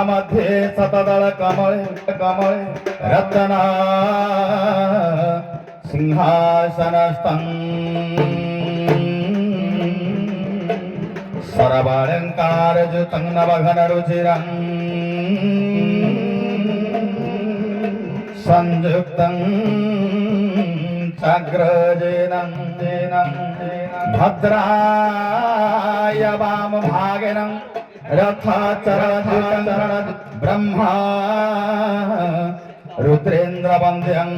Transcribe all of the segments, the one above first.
मध्ये सतदल कमळे कमळे रत्ना सिंहासनस्थं सर्वालंकारयुतं नवघनरुचिरं संयुक्तं चाग्रजेनं भद्राय वामभागिनं रथाचरण ब्रह्मा रुद्रेन्द्रवन्द्यं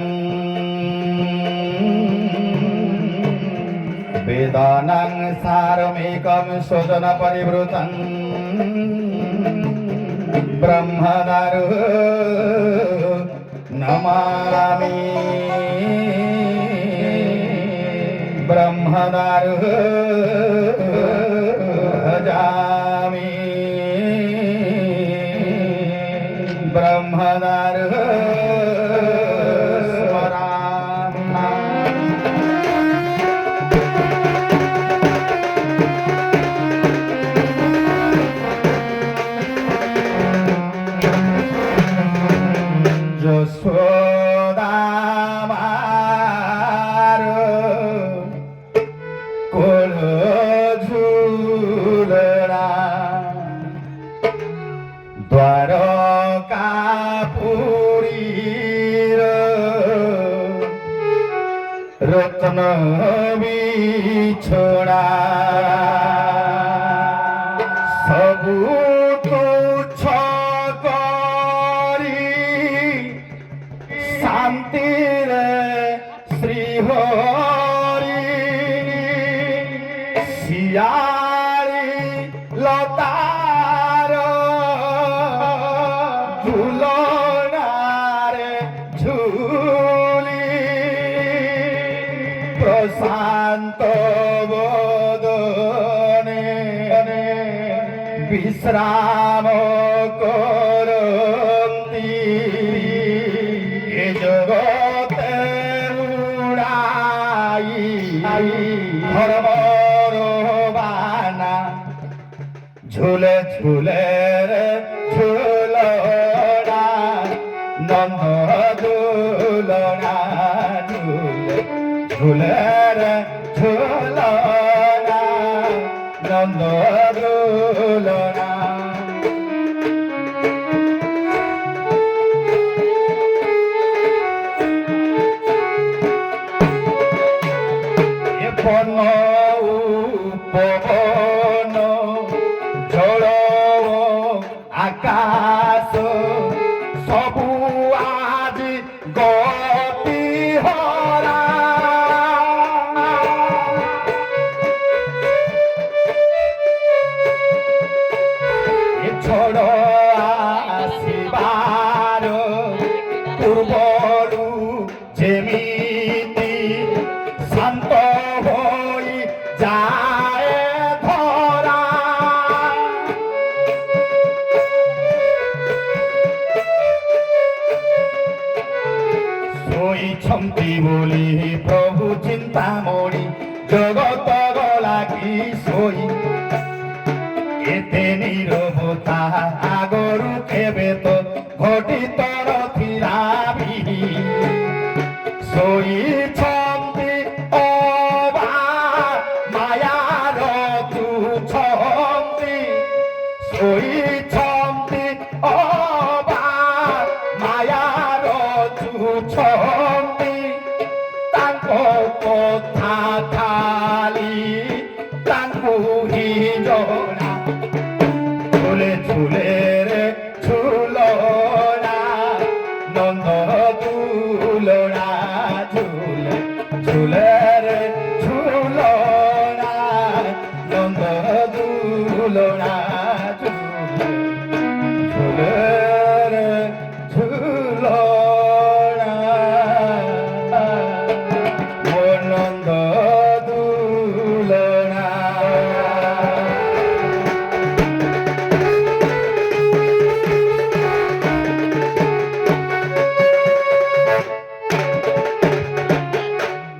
वेदानां सारमेकं स्वजनपरिवृतं ब्रह्मदारु नमामि ब्रह्मदारु भजामि ब्रह्मदारु स्मरामि। यशोदा मारो कोल झूलना द्वारकापुरीर रत्न बिछोड़ा सबु तुच्छ करी शांति रे श्रीहरि सियारी लतार झूलनारे झूली प्रशांत बदने विश्राम करती जगते उड़ाई धर्मर बाना झूले झूले रे झूलना नंद झूलना झूले झूले रे झूलना नंद झूलना। बन उपवन जल आकाश सबु आज गति हरा छड़ आसबार पूर्वरु जेमिति शांत होई जाए धरा सोईछंती बोली प्रभु चिंतामणि जगत गलाकी सोई एते नीरवता आगरु केबे तो घटित नथिला भी सोईछंती अबा मायार तुछंती सोईछंती अबा मायार तुछंती तांको कथा खाली तांको ही जणा झूले झूले ঝুলের ঝুলনা নন্দ দুলনা ঝুলে ঝুলের ঝুলনা নন্দ দুলনা ঝুলে ঝুলের ঝুলনা মোর নন্দ দুলনা।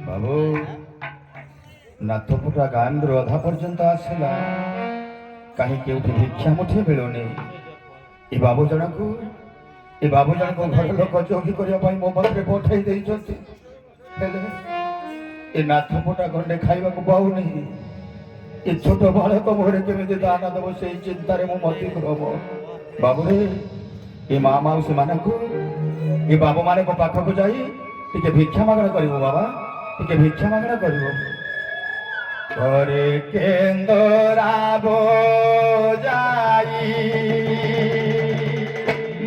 ବାବୁ ନାଥପୁରା ଗାଁର ଅଧା ପର୍ଯ୍ୟନ୍ତ ଆସିଲା, କାହିଁ କେଉଁଠି ଭିକ୍ଷା ମୁଠେ ମିଳୁନି। ଏ ବାବୁ ଜଣକୁ ଘର ଲୋକ ଜଗି କରିବା ପାଇଁ ମୋ ପାଖରେ ପଠାଇ ଦେଇଛନ୍ତି, ହେଲେ ଏ ନାଥପୁରା ଖଣ୍ଡେ ଖାଇବାକୁ ପାଉନି। ଏ ଛୋଟ ବାଳକ ମୁହଁରେ କେମିତି ଦାନ ଦେବ ସେଇ ଚିନ୍ତାରେ ମୁଁ ମତିଭ୍ରମ। ବାବୁରେ ଏ ମା ମାଉସୀ ମାନଙ୍କୁ ଏ ବାବୁ ମାନଙ୍କ ପାଖକୁ ଯାଇ ଟିକେ ଭିକ୍ଷା ମାଗଣା କରିବ ବାବା, ଟିକେ ଭିକ୍ଷା ମାଗଣା କରିବ। ঘরে কেন্দরাব যাই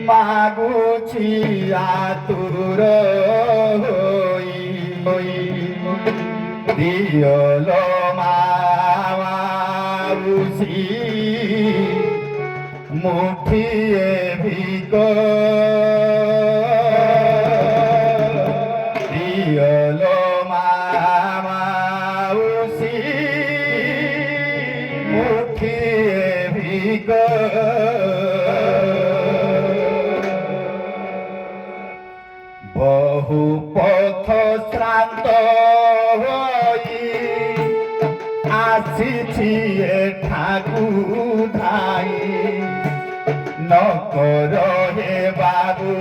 মাগুছি আতুর হই দিয়ল মাউসি মুঠিয়ে ভিক দিয়ল মাউসি মুঠিয়ে ভিক বহু পথ শ্রান্ত হই আসিছি এঠাকু ধাই নকর হে বাবু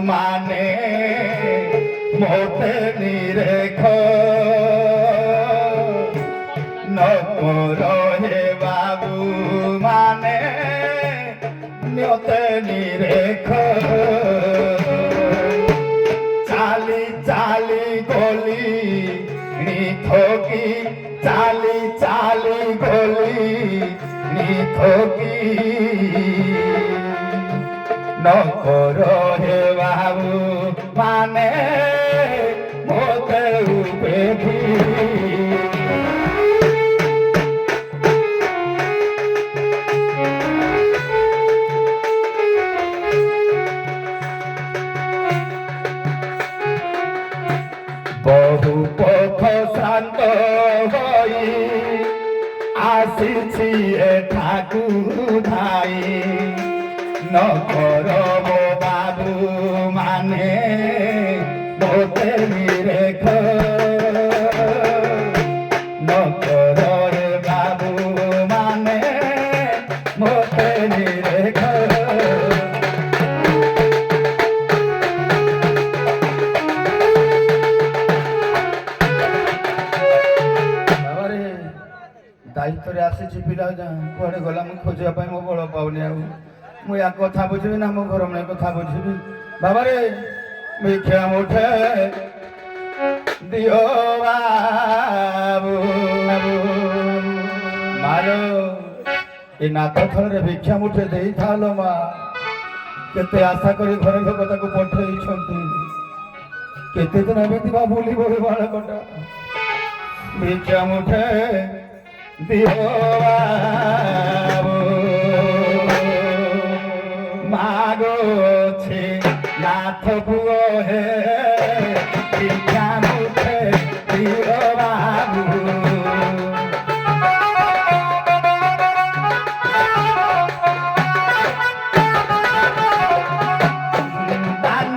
মানে মোতে নিরেখ নকর হে বাবু মানে মোতে নিরেখ চালি চালি গলি নিথকি চালি চালি গলি নিথকি নকর হে বাবু মানে মোতে উপেক্ষি বহু পথ শ্রান্ত হই আসিছি এঠাকু ধাই নকর বাবু মানে মোতে নিরেখ নকর বাবু মানে মোতে নিরেখ ଦାୟିତ୍ୱରେ ଆସିଛି ପିଲା କୁଆଡ଼େ ଗଲା ମୁଁ ଖୋଜିବା ପାଇଁ ମୋ ବଳ ପାଉନି। ଆଉ ମୁଁ ୟା କଥା ବୁଝିବି ନା ମୋ ଘର ମେ କଥା ବୁଝିବି। ବାବାରେ ଭିକ୍ଷା ମୁଠେ ଦିଅ ବାବୁ ମାର ଏ ନାଥ ଥଳରେ ଭିକ୍ଷା ମୁଠେ ଦେଇଥାଲ ମା। କେତେ ଆଶା କରି ଘର ଲୋକ ତାକୁ ପଠେଇଛନ୍ତି, କେତେ ଦିନ ଏମିତି ବା ଭୁଲିବ ଏ ବାଳକଟା। ଭିକ୍ଷା ମୁଠେ দিও বাবু মাগছে নাথ পুয় হে ভিক্ষা মুঠে দিও বাবু দান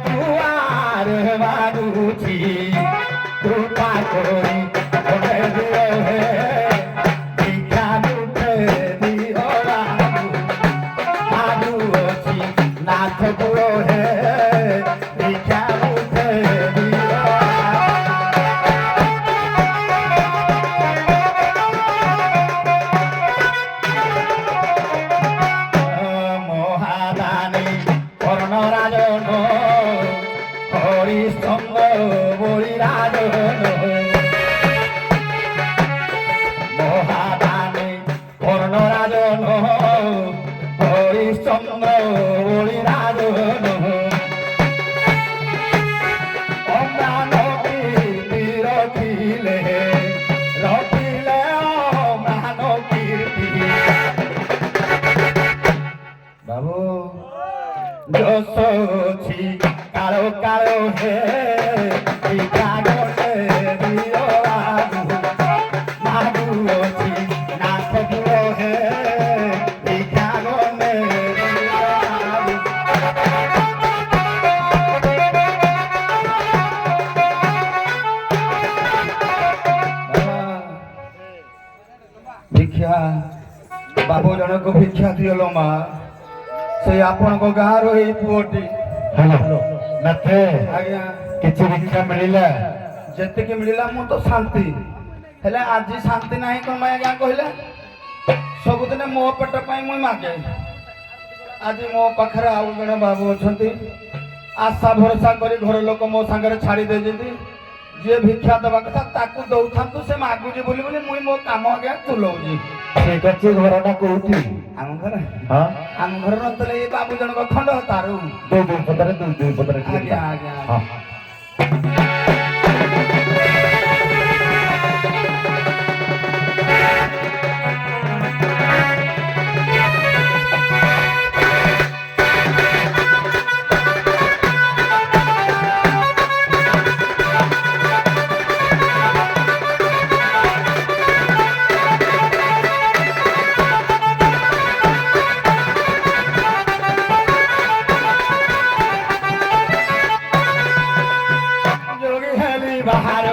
দুয়ারে বাবুজি কৃপা করি হে ভিক্ষা মহাদানে কর্ণরাজন হরিশ্চন্দ্র বলিরাজন অম্লান কীর্তি রখিলে রখিলে অম্লান কীর্তি বাবু যশোছি কালো কালো হে ভিক্ষা গলে দিও বাবু বাবু অছি নাথ পুরো হে ভিক্ষা গলে দিও বাবু ভিক্ষা ବାବୁ ଜଣକୁ ଭିକ୍ଷା ଦିଅଲୋ ମା ସେ ଆପଣଙ୍କ ଗାଁର ଏଇ ପୁଅଟି ହ୍ୟାଲୋ ନାଥେ ଆଜ୍ଞା କିଛି ଭିକ୍ଷା ମିଳିଲା? ଯେତିକି ମିଳିଲା ମୁଁ ତ ଶାନ୍ତି ହେଲେ ଆଜି ଶାନ୍ତି ନାହିଁ କ'ଣ ପାଇଁ ଆଜ୍ଞା କହିଲେ ସବୁଦିନେ ମୋ ପେଟ ପାଇଁ ମୁଁ ମାଗେ ଆଜି ମୋ ପାଖରେ ଆଉ ଜଣେ ବାବୁ ଅଛନ୍ତି ଆଶା ଭରସା କରି ଘର ଲୋକ ମୋ ସାଙ୍ଗରେ ଛାଡ଼ି ଦେଇଛନ୍ତି ଯିଏ ଭିକ୍ଷା ଦେବା କଥା ତାକୁ ଦଉଥାନ୍ତୁ ସେ ମାଗୁଛି ବୋଲି ବୋଲି ମୁଁ ମୋ କାମ ଆଜ୍ଞା ତୁଲଉଛି ଠିକ ଅଛି ଘରଟା କୋଉଠି? ଆମ ଘର ହଁ ଆମ ଘର ନଥିଲେ ଏଇ ବାବୁ ଜଣକ ଖଣ୍ଡ ତାରୁ ଦୁଇ ପଦରେ ଆଜ୍ଞା ଆଜ୍ଞା ହଁ ଯୋଗୀ ହେଲି ବାହାର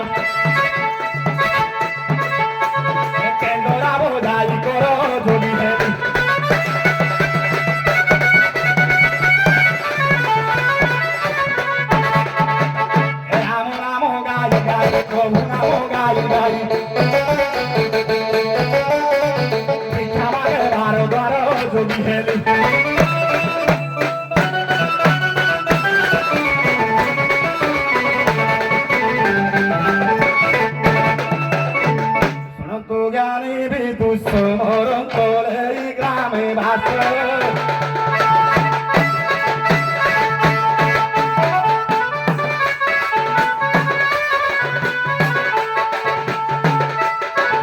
କେନ୍ଦରା ବୋଧାଇ କର ଯୋଗୀ ହେଲି ରାମ ରାମ ଗାଇ ଗାଇ ପ୍ରଭୁ ନାମ ଗାଇ ଗାଇ ଭିକ୍ଷା ମାଗେ ବାର ଦ୍ୱାର ଯୋଗୀ ହେଲି ଶୁଣନ୍ତୁ ଜ୍ଞାନୀ ବିଦୁଷ ମୋର ତଳେ ଗ୍ରାମେ ଭାତ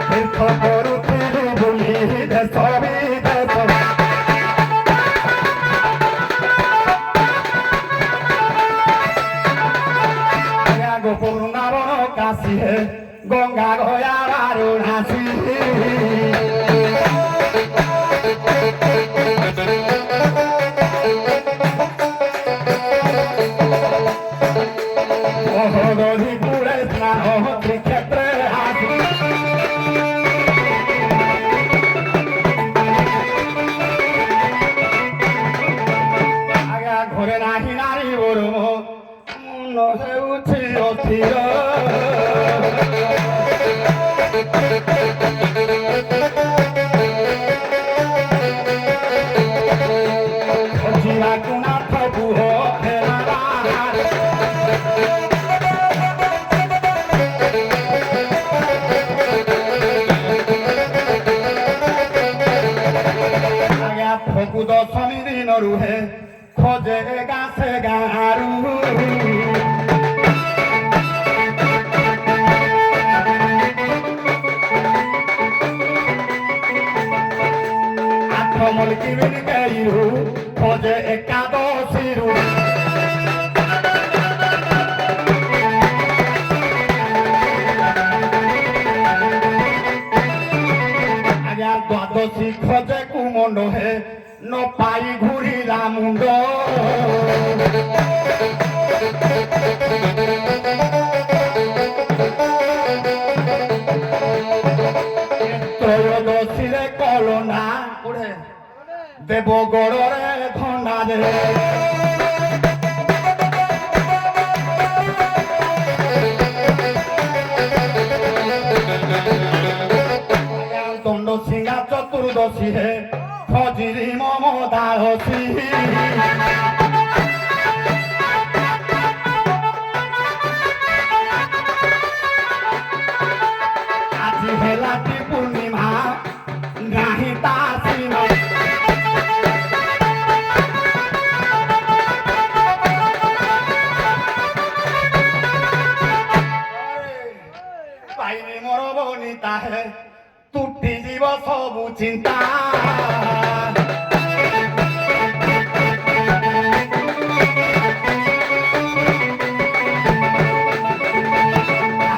ତୀର୍ଥ କରୁଥିଲି ବୁଲି ଦେଶ ବିଦେଶ ଗୋପବୃନ୍ଦାବନ କାଶୀ ହେ গঙ্গা গয়া বারুণাসী মহোদধি কুড়ে স্নান শ্রীক্ষেত্রে আসি আজ্ঞা ঘরে নাহি নারী বরম মন হেউছি অস্থির ଯିବାକୁ ନାଥ ପୁଅ ଫେରା ବାହାରେ ଆଜ୍ଞା ଫଗୁ ଦଶମୀ ଦିନ ରୁହେ ଖୋଜେ ଗାଁ ସେ ଗାଁରୁ মলকি বিন গাইরু খোঁজে একাদশীরু আজ্ঞা দ্বাদশী খোঁজে কুমন্ড হে ন পাই ঘুরিলা মুন্ড ত্রয়োদশীরে কলনা দেবগড়রে ধন্ডা দে দণ্ড সিংহা চতুর্দশী হে খজিরি মমদাহসী ହେଲାଟି ପୂର୍ଣ୍ଣିମା ନାହିଁ ତା ସୀମା ପାଇନି ମୋର ବନିତା ହେ ତୁଟି ଯିବ ସବୁ ଚିନ୍ତା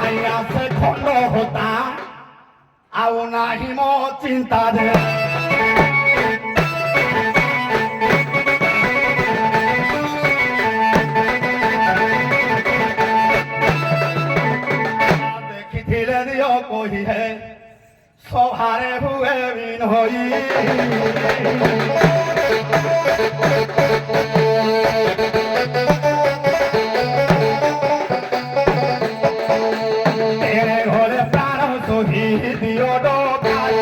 ଆଇନା ସେ ଖଣ୍ଡ ହୋତା ଆଉ ନାହିଁ ମୋ ଚିନ୍ତା ଦେ ଦେଖିଥିଲେ ଦିଅ କହି ହେ ସଭାରେ ହୁଏ ବିନ ହୋଇ ତେରେ ଘରେ ପ୍ରାଣ ଶୋହି ଦିଅ ଡକାଇ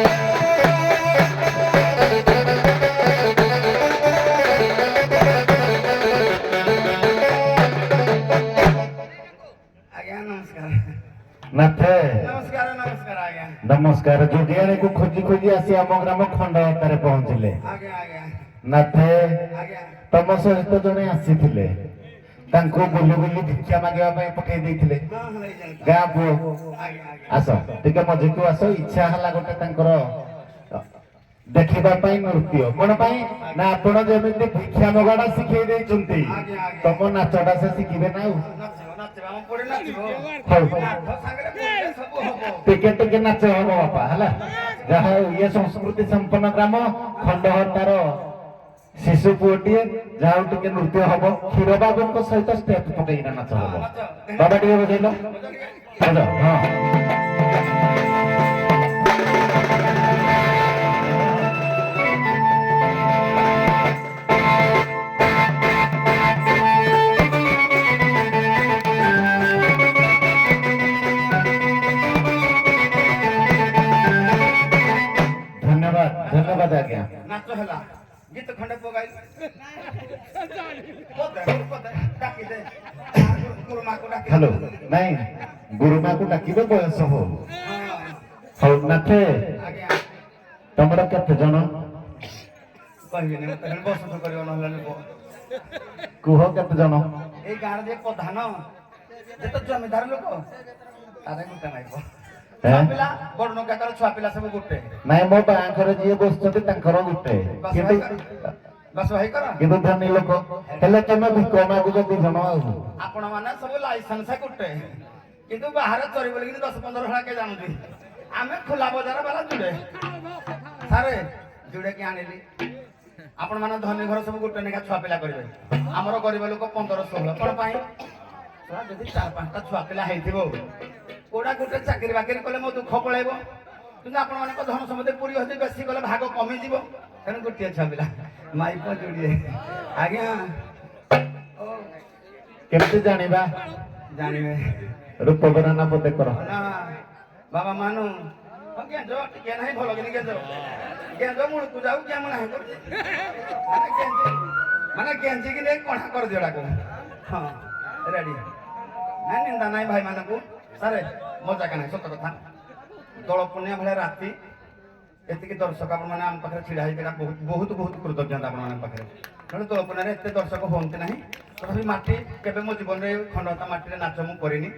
ଆଜ୍ଞା ନମସ୍କାର ନାଥେ ନମସ୍କାର ନମସ୍କାର ଆଜ୍ଞା ନମସ୍କାର ଯୋଗିଆଣୀକୁ ଖୋଜି ଖୋଜି ଆସି ଆମ ଗ୍ରାମ ଖଣ୍ଡଘାଟାରେ ପହଞ୍ଚିଲେ ଆଜ୍ଞା ଆଜ୍ଞା ନାଥେ ଆଜ୍ଞା ତମ ସହିତ ଜଣେ ଆସିଥିଲେ ତାଙ୍କୁ ବୁଲି ବୁଲି ଭିକ୍ଷା ମାଗିବା ପାଇଁ ପଠେଇ ଦେଇଥିଲେ ହଁ ହେଇଯାଏ ଗାଁ ପୁଅ ଆଜ୍ଞା ଆଜ୍ଞା ଆସ ଟିକେ ମଝିକୁ ଆସ ଇଚ୍ଛା ହେଲା ଗୋଟେ ତାଙ୍କର ଦେଖିବା ପାଇଁ ନୃତ୍ୟ କଣ ପାଇଁ ନା ଆପଣ ଯେମିତି ଭିକ୍ଷା ମଗାଟା ଶିଖେଇ ଦେଇଛନ୍ତି ଆଜ୍ଞା, ଆଜ୍ଞା। ତମ ନାଚଟା ସେ ଶିଖିବେ ନା ଆଉ ନାଚିବ ନାଚିବ ଆମ ପଡି ନାଚିବ ହଉ ନାଥ ସାଙ୍ଗରେ ପଡ଼ିଲେ ସବୁ ହବ ଟିକେ ଟିକେ ନାଚ ହବ ବାପା ହେଲା ଯାହା ହଉ ଇଏ ସଂସ୍କୃତି ସମ୍ପନ୍ନ ଗ୍ରାମ ଖଣ୍ଡହତାର ଶିଶୁ ପୁଅଟିଏ ଯାହା ହଉ ଟିକେ ନୃତ୍ୟ ହବ କ୍ଷୀର ବାବୁଙ୍କ ସହିତ ଷ୍ଟେପ ପକେଇକିନା ନାଚ ହବ ବାବା ଟିକେ ବଜେଇଲ ବଜ ହଁ ଧନ୍ୟବାଦ ଧନ୍ୟବାଦ ଆଜ୍ଞା ନାଚ ହେଲା ଗୀତ ଖଣ୍ଡେ ପଗାଇ ଡାକିଦେ ଗୁରୁମାକୁ ଡାକି ହ୍ୟାଲୋ ନାଇଁ ଗୁରୁମାକୁ ଡାକିବେ ବୟସ ହଉ ହଉ ନାଥେ ଆଜ୍ଞା ତମର କେତେ ଜଣ କହିବିନି ମତେ ଖାଲି ବସନ୍ତ କରିବ ନହେଲେ ଲୋକ କୁହ କେତେ ଜଣ ଏଇ ଗାଁରେ ଯେ ପ୍ରଧାନ ଯେତେ ଜମିଦାର ଲୋକ ତାରେ ଗୋଟେ ନାଇବ ଛୁଆ ପିଲା ବଡ ନକାକାର ଛୁଆ ପିଲା ସବୁ ଗୋଟେ ନାଇଁ ମୋ ବାହାଘରେ ଯିଏ ବସୁଛନ୍ତି ତାଙ୍କର ଗୋଟେ କିନ୍ତୁ ବାସ ଭାଇ କର କିନ୍ତୁ ଧନୀ ଲୋକ ହେଲେ ତମେ ଭିକ ମାଗୁଛ ଦି ଜଣ ଆଉ ଆପଣ ମାନେ ସବୁ ଲାଇସେନ୍ସ ଗୋଟେ କିନ୍ତୁ ବାହାରେ ଚୋରି ବୋଲିକି 10-15 ଭଳିଆ କେ ଜାଣୁଛି ଆମେ ଖୋଲା ବଜାର ବାଲା ଜୁଡେ ସାରେ ଜୁଡେ କି ଆଣିଲି ଆପଣ ମାନେ ଧନୀ ଘର ସବୁ ଗୋଟେ ନେଖା ଛୁଆ ପିଲା କରିବେ ଆମର ଗରିବ ଲୋକ 15-16 କଣ ପାଇଁ ଯଦି 4-5ଟା ଛୁଆ ପିଲା ହେଇଥିବ କୋଉଟା ଗୋଟେ ଚାକିରି ବାକିରି କଲେ ମୋ ଦୁଃଖ ପଳେଇବ କିନ୍ତୁ ଆପଣ ମାନଙ୍କ ଧନ ସମ୍ପତ୍ତି ପୁରୀ ହଉଛି ବେଶୀ କଲେ ଭାଗ କମିଯିବ ତେଣୁ ଗୋଟିଏ ଛୁଆ ପିଲା ମାଇପ ଯୋଡ଼ିଏ ଆଜ୍ଞା କେମିତି ଜାଣିବା ଜାଣିବେ ରୂପବରା ନା ପଦେ କର ନା ବାବା ମାନୁ ଗେଞ୍ଜ ଟିକେ ନାହିଁ ଭଲ କିନି ଗେଞ୍ଜ ଗେଞ୍ଜ ମୂଳକୁ ଯାଉ କେମ ନାହିଁ ମାନେ ଗେଞ୍ଜିକି ନେଇ କଣା କରିଦିଅ ଡାକୁ ହଁ ରେଡି ନାଇଁ ନିନ୍ଦା ନାହିଁ ଭାଇ ମାନଙ୍କୁ ସାରେ ମଜା କା ନାହିଁ ସତ କଥା ଦୋଳ ପୂର୍ଣ୍ଣିମା ଭଳିଆ ରାତି ଏତିକି ଦର୍ଶକ ଆପଣ ମାନେ ଆମ ପାଖରେ ଛିଡା ହେଇକି ବହୁତ ବହୁତ କୃତଜ୍ଞତା ଆପଣ ମାନଙ୍କ ପାଖରେ ତେଣୁ ଦୋଳ ପୂର୍ଣ୍ଣିମାରେ ଏତେ ଦର୍ଶକ ହୁଅନ୍ତି ନାହିଁ ତଥାପି ମାଟି କେବେ ମୋ ଜୀବନରେ ଖଣ୍ଡତା ମାଟିରେ ନାଚ ମୁଁ କରିନି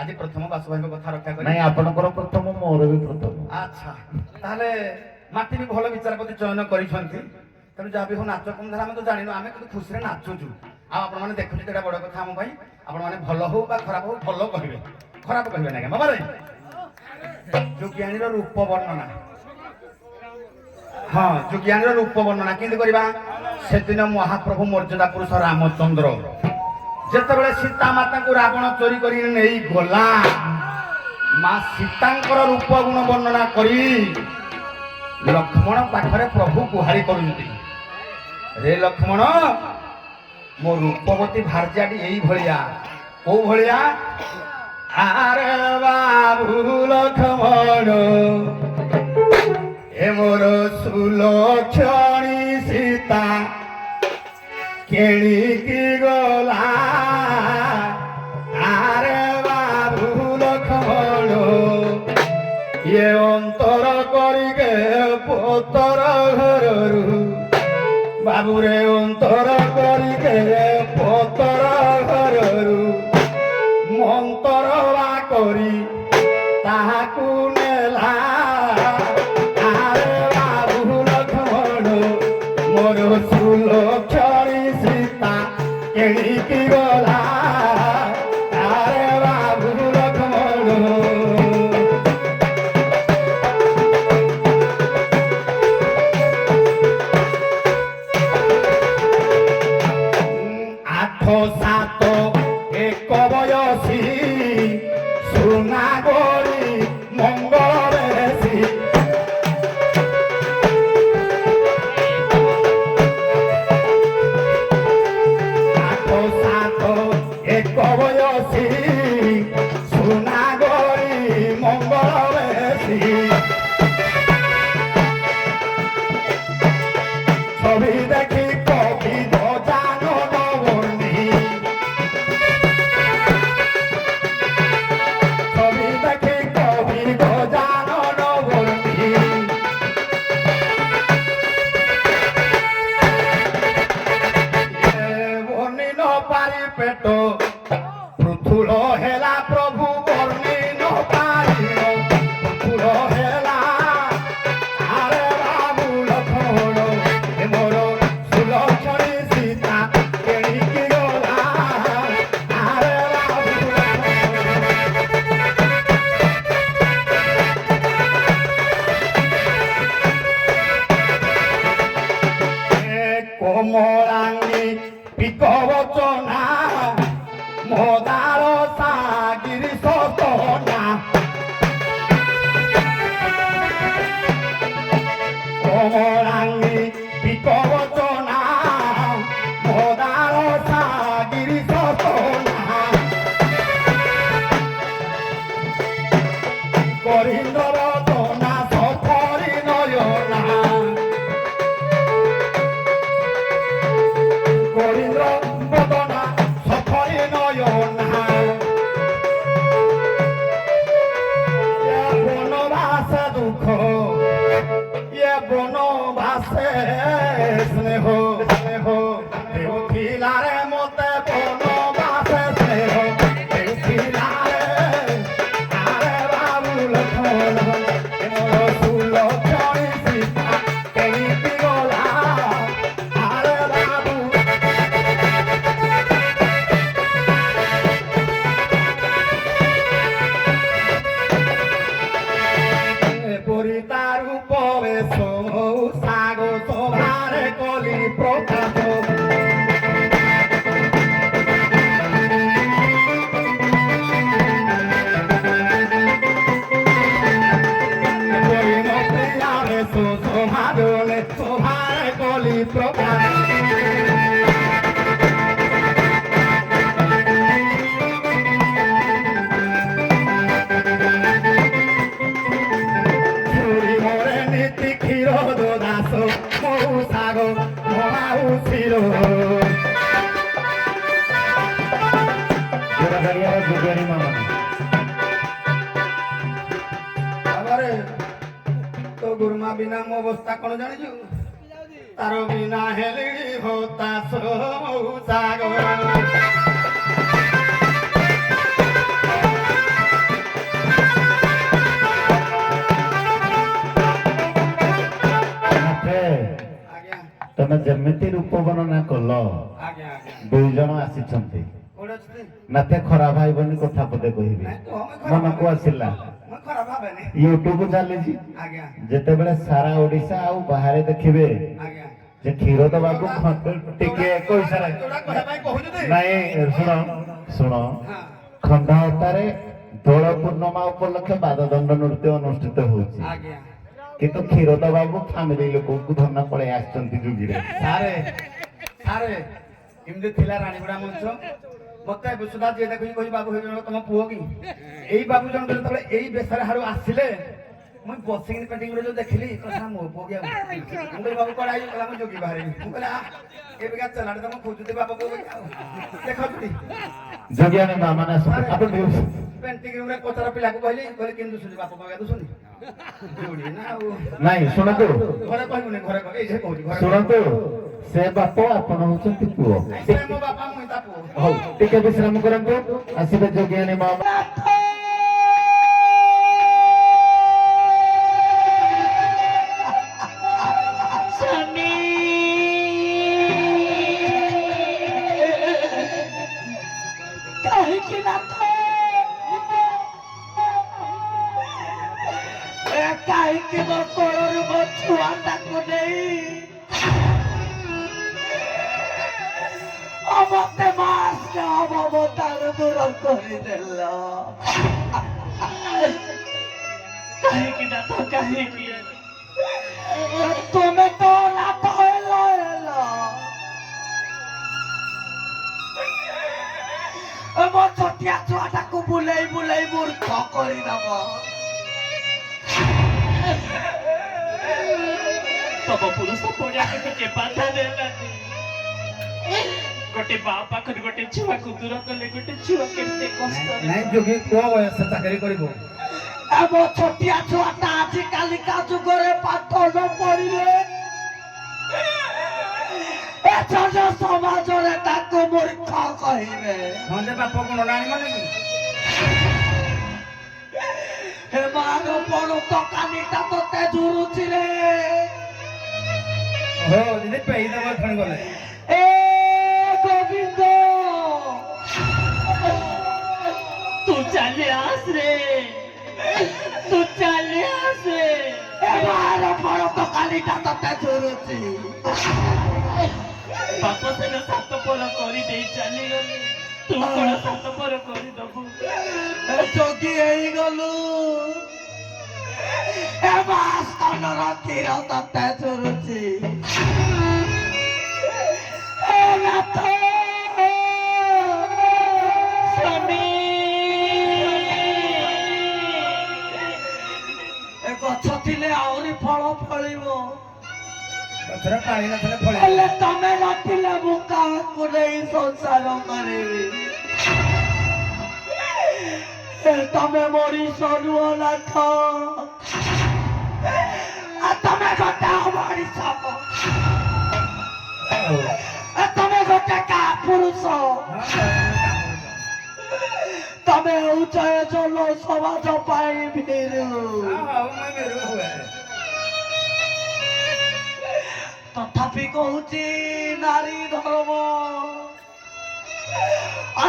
ଆଜି ପ୍ରଥମ ବାସୁ ଭାଇଙ୍କ କଥା ରକ୍ଷା କରି ନାଇଁ ଆପଣଙ୍କର ପ୍ରଥମ ମୋର ବି ପ୍ରଥମ ଆଚ୍ଛା ତାହେଲେ ମାଟି ବି ଭଲ ବିଚାରପତି ଚୟନ କରିଛନ୍ତି ତେଣୁ ଯାହା ବି ହଉ ନାଚ କମ ଧର ଆମେ ତ ଜାଣିନୁ ଆମେ କିନ୍ତୁ ଖୁସିରେ ନାଚୁଛୁ ଆଉ ଆପଣମାନେ ଦେଖୁଛନ୍ତି ଏଇଟା ବଡ କଥା ଆମ ପାଇଁ ଆପଣମାନେ ଭଲ ହଉ ବା ଖରାପ ହଉ ଭଲ କହିବେ ଖରାପ କହିବେ ନାହିଁ ବାବା ରେ ଯୋଗିଆଣୀର ରୂପ ବର୍ଣ୍ଣନା ହଁ ଯୋଗିଆଣୀର ରୂପ ବର୍ଣ୍ଣନା କେମିତି କରିବା ସେଦିନ ମହାପ୍ରଭୁ ମର୍ଯ୍ୟାଦା ପୁରୁଷ ରାମଚନ୍ଦ୍ର ଯେତେବେଳେ ସୀତା ମାତାଙ୍କୁ ରାବଣ ଚୋରି କରି ନେଇ ଗଲା ମା ସୀତାଙ୍କର ରୂପ ଗୁଣ ବର୍ଣ୍ଣନା କରି ଲକ୍ଷ୍ମଣ ପାଖରେ ପ୍ରଭୁ ଗୁହାରି କରୁଛନ୍ତି ରେ ଲକ୍ଷ୍ମଣ ମୋ ରୂପବତୀ ଭାର୍ଯ୍ୟାଟି ଏଇ ଭଳିଆ କୋଉ ଭଳିଆ ଆରେ ବାବୁ ଲକ୍ଷ୍ମଣ ଏ ମୋର ସୁଲକ୍ଷଣୀ ସୀତା କେଣିକି ଗଲା ଆରେ ବାବୁ ଲକ୍ଷ୍ମଣ ଇଏ ଅନ୍ତର କରିକେ ପୋତର ଘରରୁ ବାବୁରେ ଅନ୍ତର କରିକେ ପୋତର ଘରରୁ ମନ୍ତର ବା କରି ତାହାକୁ ନେଲା ଆରେ ବାବୁ ଲକ୍ଷ୍ମଣ ମୋର ସୁଲକ୍ଷଣୀ ସୀତା କେଣିକି ଗଲା ଆରେ ବାବୁ ଲକ୍ଷ୍ମଣ ଆଠ ସାତ ଏକ ବୟସୀ ସୁନା ଗରି ମଙ୍ଗଳ ବେଶୀ ଆଠ ସାତ ଏକ ବୟସୀ ସୁନା ଗରି ମଙ୍ଗଳ ବେଶୀ ছবি দেখি কবি গজানো নবর্ণী ছবি দেখি কবি গজানো নবর্ণী বর্ণি ন পারি পেট পৃথুল হেলা প্রভু বর্ণি ন পারি পৃথুল হেলা আরে বাবু লক্ষ্মণ মোর সুলক্ষণী সীতা কেণিকি গলা আরে বাবু কোমলাঙ্গি পিকবচনা মদার সাগিরি সতনা কোমলাঙ্গি পিকবচনা মদার সাগিরি সতনা করিন্দর দনা সফরি নয়না করিন্দ্র বদনা সফরি নয়না বনবাসে দুঃখ ইয়ে বনবাসে স্নেহ স্নেহ দেউথিলারে মতে বনবাসে স্নেহ দেউথিলারে আরে বাবু লক্ষ্মণ মোর সুলক্ষণী সীতা কেণিকি গলা আরে বাবু পরিতার উপরে সাগ তোমারে কলি প্রকাশ সমাজনে তোমারে কলি প্রকাশ ছুরি মরে নীতি ক্ষীর দাস মৌ সাগ মহাউ ছিল ଜୋରଦାରିଆର ଯୋଗିଆଣୀ ମାମା ଆବରେ ତୋ ଗୁରୁମା ବିନା ମୋ ଅବସ୍ଥା କଣ ଜାଣିଛୁ ତାର ବିନା ହେଲି ହତାଶ ମৌ ସାଗ ନାଥେ ଆଜ୍ଞା ତମେ ଯେମିତି ରୂପ ବର୍ଣ୍ଣନା କଲ ଆଜ୍ଞା ଆଜ୍ଞା ଦୁଇ ଜଣ ଆସିଛନ୍ତି କୋଉଠି ଅଛନ୍ତି ନାଥେ ଖରାପ ଭାଇବନି କଥା ପଦେ କହିବି ନାଇଁ, କଣ ଖରାପ ମନକୁ ଆସିଲା ମୁଁ ଖରାପ ଭାବେନି ୟୁଟ୍ୟୁବ ଚାଲିଛି ଆଜ୍ଞା ଯେତେବେଳେ ସାରା ଓଡିଶା ଆଉ ବାହାରେ ଦେଖିବେ ଆଜ୍ଞା ଯେ କ୍ଷୀର ଦବାକୁ ଟିକେ କହିସାରା ଯୋଉଟା କହିବା ପାଇଁ କହୁଛନ୍ତି ନାଇଁ ଶୁଣ ଶୁଣ ହଁ ଖଣ୍ଡାତାରେ ଦୋଳ ପୂର୍ଣ୍ଣମା ଉପଲକ୍ଷେ ବାଦଦଣ୍ଡ ନୃତ୍ୟ ଅନୁଷ୍ଠିତ ହଉଛି ଆଜ୍ଞା କିନ୍ତୁ କ୍ଷୀର ଦବାକୁ ଫ୍ୟାମିଲି ଲୋକଙ୍କୁ ଧନ ପଳେଇ ଆସିଛନ୍ତି ଯୁଗିରେ ସାରେ ସାରେ ଏମିତି ଥିଲା ରାଣୀଗୁଡା ମଞ୍ଚ ମତେ ସୁଧା ଯିଏ ଦେଖୁଛି କହୁଛି ବାବୁ ହେଇ ତମ ପୁଅ କି ଏଇ ବାବୁ ଜଣକ ଯେତେବେଳେ ଏଇ ବେଶରେ ହାଡୁ ଆସିଲେ ମୁଁ ବସିକିନି ପେଟିଂ ଯୋଉ ଦେଖିଲି କହିଲା ମୋ ପୁଅ କି ଆଉ ମୁଁ କହିଲି ବାବୁ କୁଆଡେ ଆଇଛୁ କହିଲା ମୁଁ ଯୋଗୀ ବାହାରିବି ମୁଁ କହିଲି ଏବେକା ଚଲାଟେ ତମ ଖୋଜୁଛି ବାପା ପୁଅ କି ଆଉ ଦେଖନ୍ତି ଯୋଗିଆଣୀ ମା ମାନେ ସାରେ, ଆପଣ ପେଣ୍ଟିଂ ରୁମରେ ପଚାର ପିଲାକୁ କହିଲି କେମିତି ଦୁଶୁଛି ବାପା ପୁଅ ଦୁଶୁନି ଯୋଡ଼ି ନା ଆଉ ନାଇଁ ଶୁଣନ୍ତୁ ଘରେ କହିବୁନି ଘରେ କହ ଏଇ ଯେ କହୁଛି ଘରେ ଶୁଣନ୍ତୁ ସେ ବାପ ଆପଣ ହଉଛନ୍ତି ପୁଅ ସେ ମୋ ବାପା ମୁଇଁ ତା ପୁଅ ହଉ ଟିକେ ବିଶ୍ରାମ କରନ୍ତୁ ଆସିବେ ଯୋଗିଆଣୀ ମା କାହିଁକି ନାଥ କାହିଁକି ମୋ କୋଳରୁ ମୋ ଛୁଆଟାକୁ ନେଇ ମତେ ମାସ ମମତାରୁ ଦୂର କରିଦେଲ କାହିଁକି ନାଥ କାହିଁକି ତୁମେ ତ ନାଥ ହେଲ ମୋ ଛୋଟିଆ ଛୁଆଟାକୁ ବୁଲେଇ ବୁଲେଇ ମୂର୍ଖ କରିଦବ ତମ ପୁରୁଷ ପଡ଼ିଆକୁ ଟିକେ ବାଧା ଦେଲାନି ଗୋଟେ ମା ପାଖରେ ଗୋଟେ ଛୁଆକୁ ଦୂର କଲେ ଗୋଟେ ଛୁଆ କେତେ କଷ୍ଟ ନାଇଁ ଯୋଗୀ ପୁଅ ବୟସ ଚାକିରି କରିବ ମୋ ଛୋଟିଆ ଛୁଆଟା ଆଜିକାଲିକା ଯୁଗରେ ପାଠ ନ ପଢିଲେ ଏଥର ସମାଜରେ ତାକୁ ମୂର୍ଖ କହିବେ ହଁ ଯେ ବାପ ଗୁଣ ଆଣିବନି କି ହେ ମାର ବଡ ଦୋକାନୀଟା ତତେ ଝୁରୁଛି ରେ ହୋ ଦିଦି ପେଇ ଦେବ ଖଣି ଗଲେ ଏ ଗୋବିନ୍ଦ ତୁ ଚାଲି ଆସ ରେ ତୁ ଚାଲି ଆସ ରେ ଏ ମାର ବଡ ଦୋକାନୀଟା ତତେ ଝୁରୁଛି ବାପ ସେନ ସାତ ପର କରିଦେଇ ଚାଲିଗଲେ ତୁ କଣ ସାତ ପର କରିଦବୁ ଯୋଗୀ ହେଇଗଲୁ ଏ ମାସ୍ତନର ତୀର ତତେ ଝୁରୁଛି ଏ ନାଥ ସ୍ୱାମୀ ଏ ଗଛ ଥିଲେ ଆହୁରି ଫଳ ଫଳିବ ଗଛରେ ପାଣି ନଥିଲେ ଫଳି ହେଲେ ତମେ ନଥିଲେ ମୁଁ କାହାକୁ ନେଇ ସଂସାର କରିବି ତମେ ମଣିଷ ନୁହ ନାଥ ତମେ ଗୋଟେ ମଣିଷ ତମେ ଗୋଟେ କା ପୁରୁଷ ତମେ ହେଉଛ ଏ ଜନ ସମାଜ ପାଇଁ ଭୀରୁ ତଥାପି କହୁଛି ନାରୀ ଧର୍ମ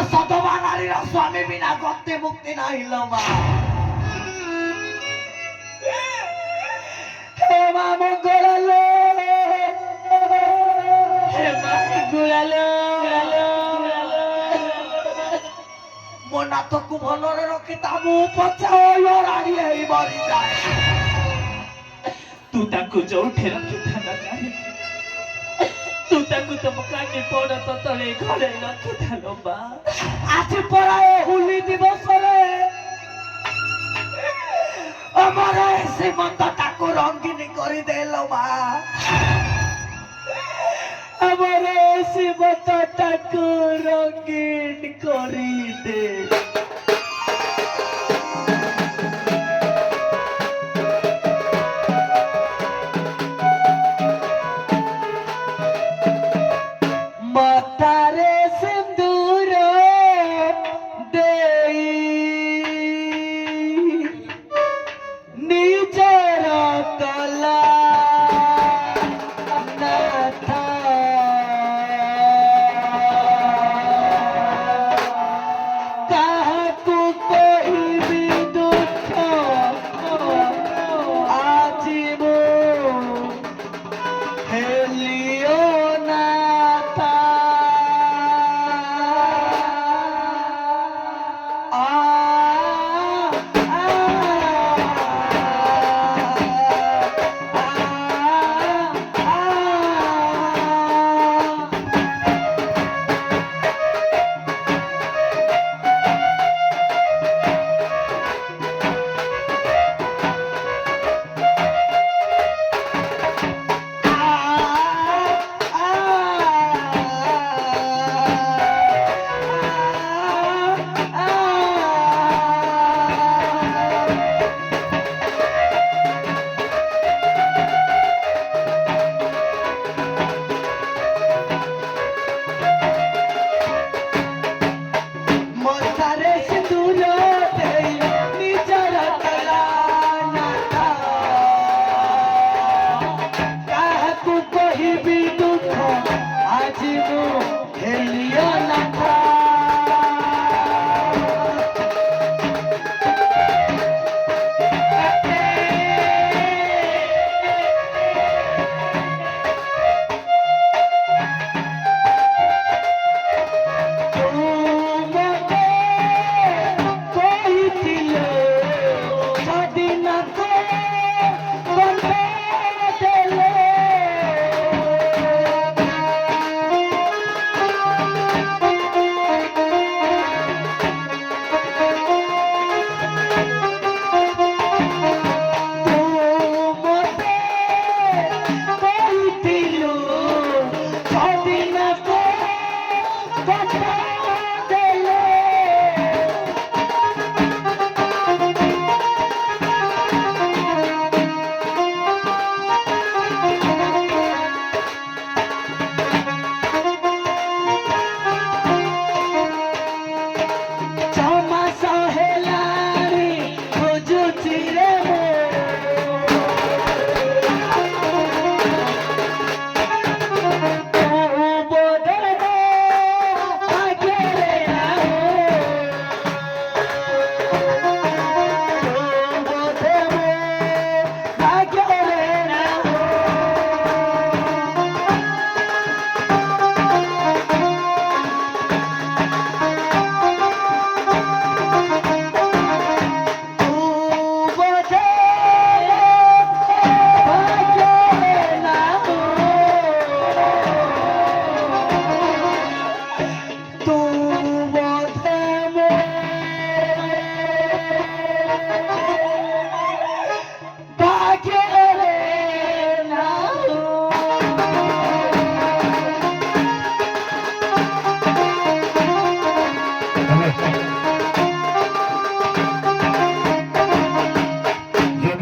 ସଦବା ନାରୀର ସ୍ୱାମୀ ବିନା ଗତି ମୁକ୍ତି ନାହିଁ ଲୋ ମା ହେ ମା ମଙ୍ଗଳ ହେ ମା ମୋ ନାଥକୁ ଭଲରେ ରଖି ତା ମୁଁ ପଛା ରାଣୀ ହେଇ ମରିଯାଏ ତୁ ତାକୁ ଯୋଉଠି ରଖିଥାନ୍ତା ତୁ ତାକୁ ତମ କାନି ପଡ ତଳେ ଘରେ ରଖିଥାଲ ମା ଆଜି ପରା ଏ ହୋଲି ଦିବସରେ ଆମର ଏ ଶ୍ରୀମନ୍ତଟାକୁ ରଙ୍ଗିନୀ କରିଦେଲ ମା ଆମର ଏ ଶ୍ରୀମନ୍ତଟାକୁ ରଙ୍ଗୀନ କରିଦେ ମଥାରେ ସିନ୍ଦୁର ଦେଇ ନିଜର କଲା ନାଥ କାହା